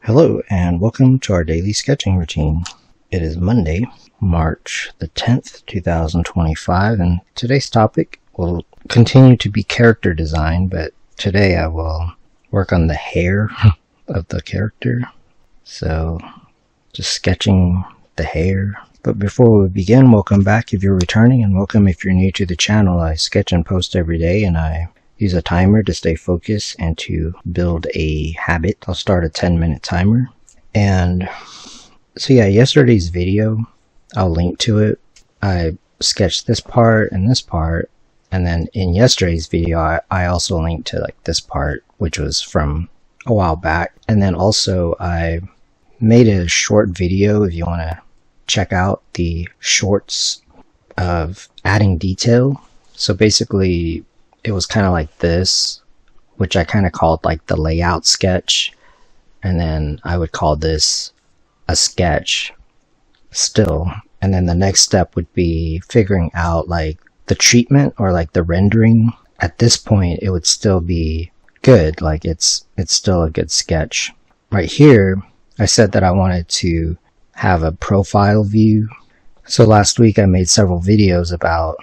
Hello and welcome to our daily sketching routine. It is Monday, March the 10th, 2025, and today's topic will continue to be character design, but today I will work on the hair of the character. So just sketching the hair. But before we begin, welcome back if you're returning, and welcome if you're new to the channel. I sketch and post every day, and I use a timer to stay focused and to build a habit. I'll start a 10-minute timer. And so yeah, yesterday's video, I'll link to it. I sketched this part and this part, and then in yesterday's video I also linked to like this part, which was from a while back. And then also I made a short video if you want to check out the shorts of adding detail. So basically it was kind of like this, which I kind of called like the layout sketch, and then I would call this a sketch still, and then the next step would be figuring out like the treatment or like the rendering. At this point it would still be good, like it's still a good sketch. Right here I said that I wanted to have a profile view. So last week I made several videos about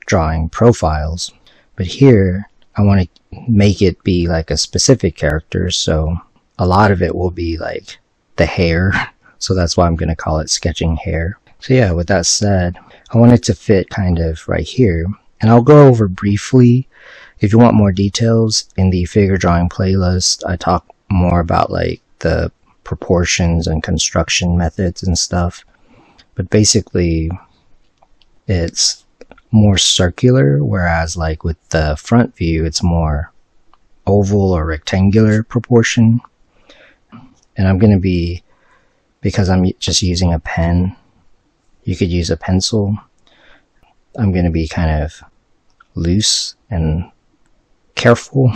drawing profiles, but here I want to make it be like a specific character, so a lot of it will be like the hair, so that's why I'm going to call it sketching hair. So yeah, with that said, I want it to fit kind of right here, and I'll go over briefly. If you want more details, in the figure drawing playlist I talk more about like the proportions and construction methods and stuff, but basically it's more circular, whereas like with the front view it's more oval or rectangular proportion. And I'm going to be, because I'm just using a pen, you could use a pencil, I'm going to be kind of loose and careful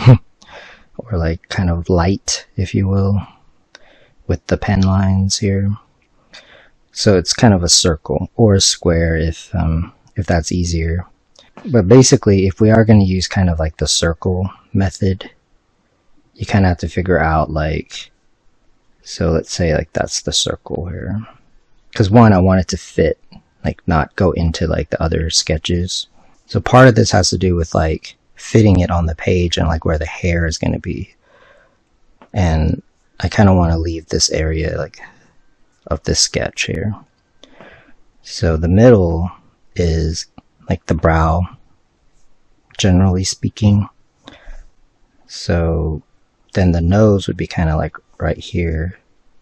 or like kind of light, if you will, with the pen lines here. So it's kind of a circle or a square if that's easier. But basically, if we are going to use kind of like the circle method, you kind of have to figure out like, so let's say like that's the circle here, because one, I want it to fit, like not go into like the other sketches. So part of this has to do with like fitting it on the page and like where the hair is going to be, and I kind of want to leave this area like of this sketch here. So the middle is like the brow, generally speaking. So then the nose would be kind of like right here.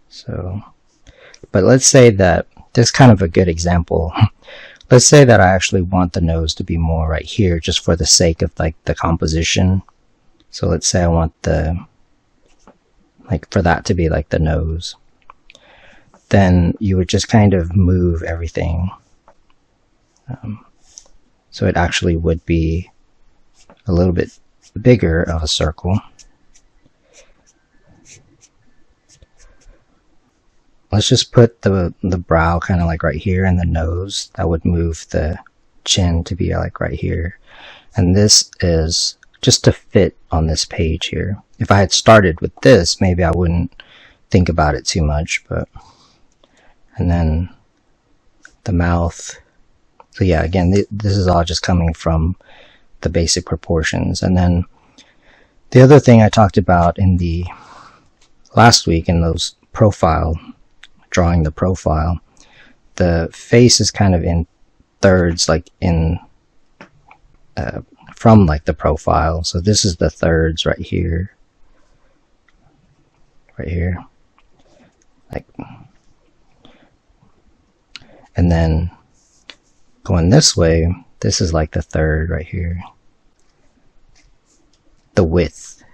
So, but let's say that this is kind of a good example. Let's say that I actually want the nose to be more right here, just for the sake of like the composition. So let's say I want the, like for that to be like the nose. Then you would just kind of move everything. So it actually would be a little bit bigger of a circle. Let's just put the brow kind of like right here, and the nose, that would move the chin to be like right here. And this is just to fit on this page here. If I had started with this, maybe I wouldn't think about it too much, but, and then the mouth. So yeah, again, this is all just coming from the basic proportions. And then the other thing I talked about in the last week in those profile, drawing the profile, the face is kind of in thirds, like in from like the profile. So this is the thirds right here, like, and then going this way, this is like the third right here, the width.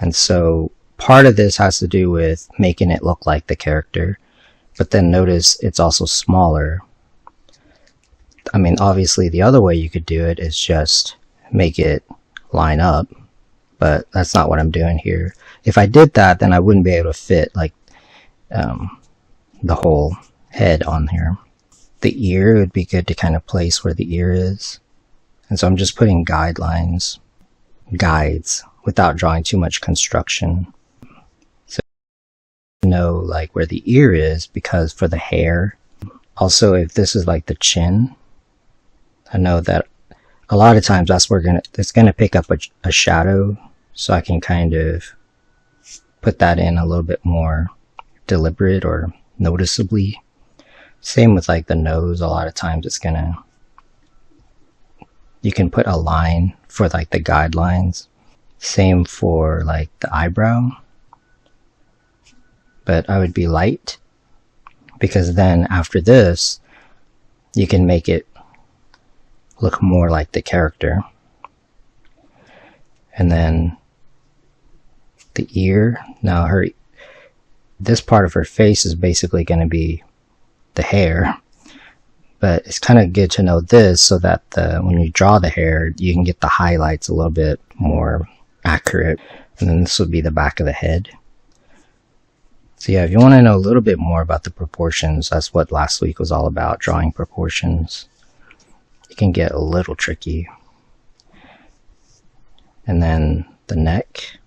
And so part of this has to do with making it look like the character, but then notice it's also smaller. I mean, obviously the other way you could do it is just make it line up, but that's not what I'm doing here. If I did that, then I wouldn't be able to fit like the whole head on here. The ear would be good to kind of place where the ear is. And so I'm just putting guides without drawing too much construction. know like where the ear is, because for the hair, also if this is like the chin, I know that a lot of times that's where it's gonna pick up a shadow, so I can kind of put that in a little bit more deliberate or noticeably. Same with like the nose, a lot of times you can put a line for like the guidelines. Same for like the eyebrow, but I would be light, because then after this you can make it look more like the character. And then the ear, now this part of her face is basically going to be the hair, but it's kind of good to know this so that when you draw the hair, you can get the highlights a little bit more accurate. And then this would be the back of the head. So yeah, if you want to know a little bit more about the proportions, that's what last week was all about, drawing proportions. It can get a little tricky. And then the neck,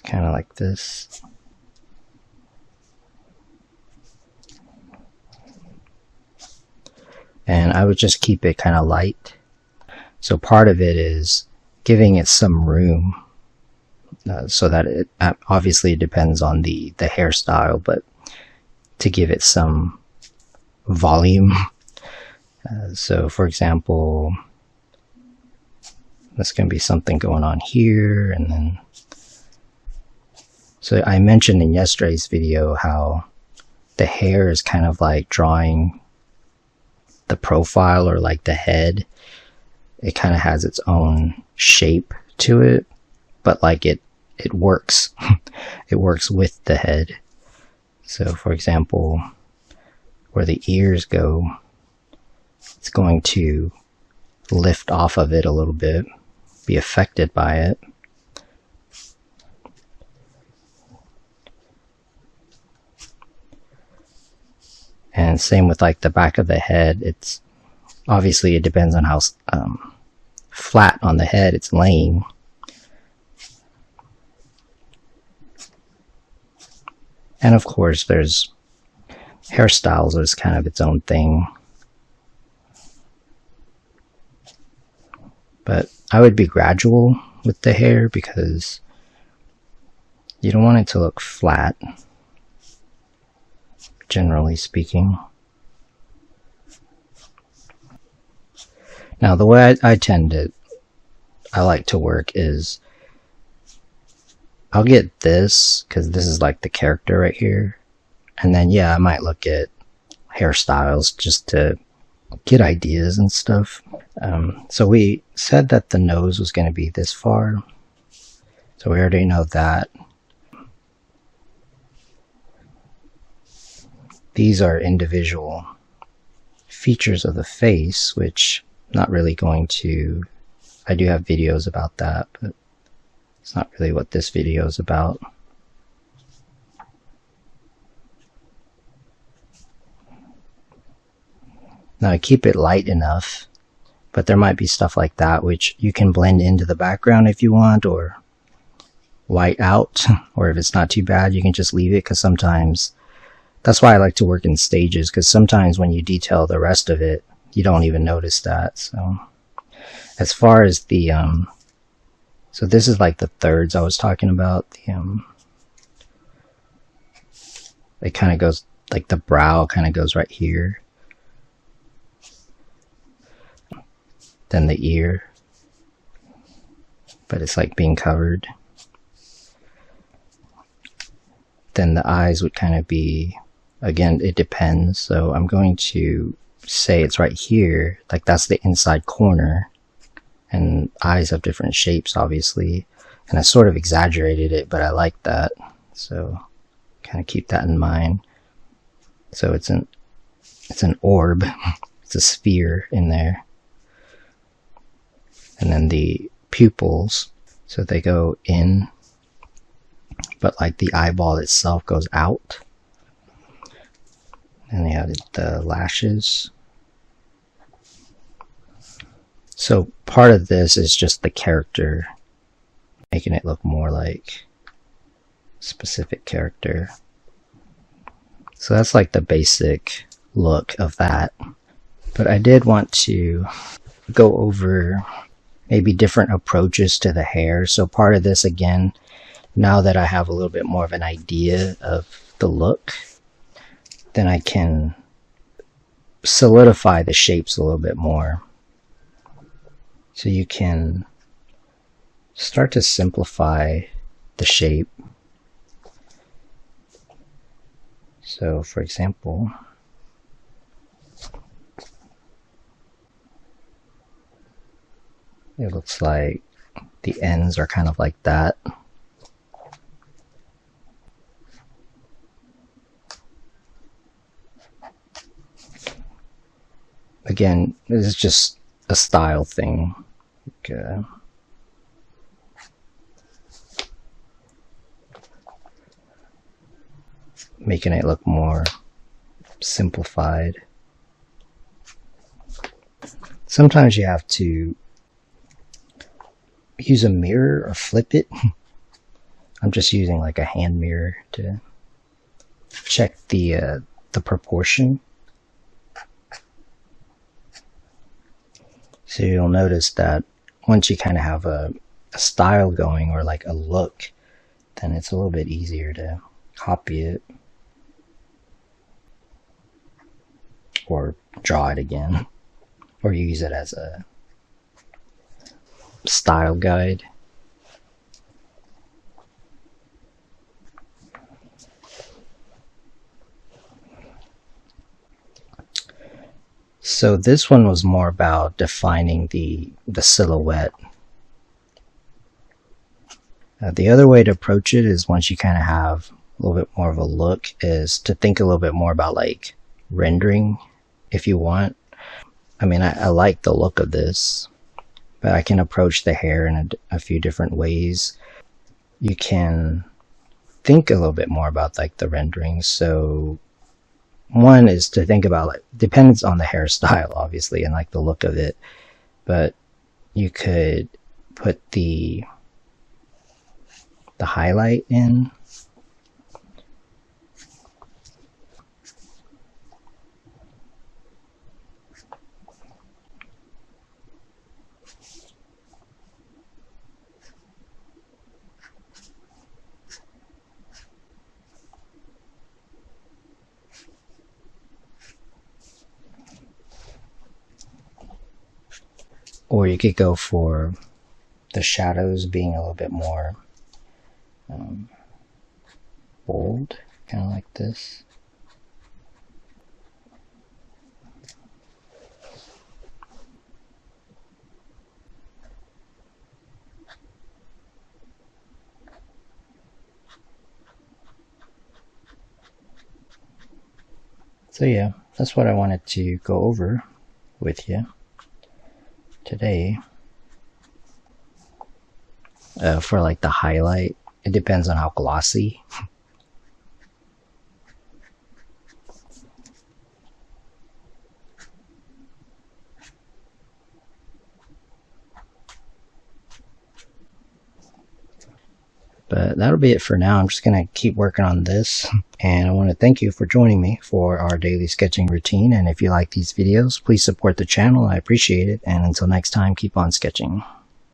kind of like this. And I would just keep it kind of light. So part of it is giving it some room, so that it obviously depends on the hairstyle, but to give it some volume. So for example, there's going to be something going on here, and then so I mentioned in yesterday's video how the hair is kind of like drawing the profile, or like the head. It kind of has its own shape to it, but like it works. It works with the head. So for example, where the ears go, it's going to lift off of it a little bit, be affected by it. And same with like the back of the head. It's obviously, it depends on how flat on the head it's laying. And of course, there's hairstyles is kind of its own thing. But I would be gradual with the hair, because you don't want it to look flat, generally speaking. Now the way I like to work is, I'll get this, because this is like the character right here, and then yeah, I might look at hairstyles just to get ideas and stuff. So we said that the nose was going to be this far, so we already know that. These are individual features of the face, which I'm not really going to, I do have videos about that, but it's not really what this video is about. Now I keep it light enough, but there might be stuff like that which you can blend into the background if you want, or white out, or if it's not too bad, you can just leave it, because sometimes, that's why I like to work in stages, because sometimes when you detail the rest of it, you don't even notice that. So as far as the, so this is like the thirds I was talking about. It kind of goes, like the brow kind of goes right here. Then the ear, but it's like being covered. Then the eyes would kind of be, again, it depends. So I'm going to say it's right here, like that's the inside corner, and eyes have different shapes obviously, and I sort of exaggerated it, but I like that, so kind of keep that in mind. So it's an orb, it's a sphere in there. And then the pupils, so they go in, but like the eyeball itself goes out. And they have the lashes. So part of this is just the character, making it look more like specific character. So that's like the basic look of that. But I did want to go over maybe different approaches to the hair. So part of this, again, now that I have a little bit more of an idea of the look, then I can solidify the shapes a little bit more. So you can start to simplify the shape. So for example, it looks like the ends are kind of like that. Again, this is just a style thing. Okay. Making it look more simplified. Sometimes you have to use a mirror or flip it. I'm just using like a hand mirror to check the proportion. So you'll notice that once you kind of have a style going, or like a look, then it's a little bit easier to copy it or draw it again, or use it as a style guide. So this one was more about defining the silhouette. The other way to approach it is, once you kind of have a little bit more of a look, is to think a little bit more about like rendering if you want. I mean, I like the look of this, but I can approach the hair in a few different ways. You can think a little bit more about like the rendering. So one is to think about, like, depends on the hairstyle obviously and like the look of it, but you could put the highlight in. Or you could go for the shadows being a little bit more bold, kind of like this. So yeah, that's what I wanted to go over with you today. For like the highlight, it depends on how glossy. But that'll be it for now. I'm just going to keep working on this. And I want to thank you for joining me for our daily sketching routine. And if you like these videos, please support the channel. I appreciate it. And until next time, keep on sketching.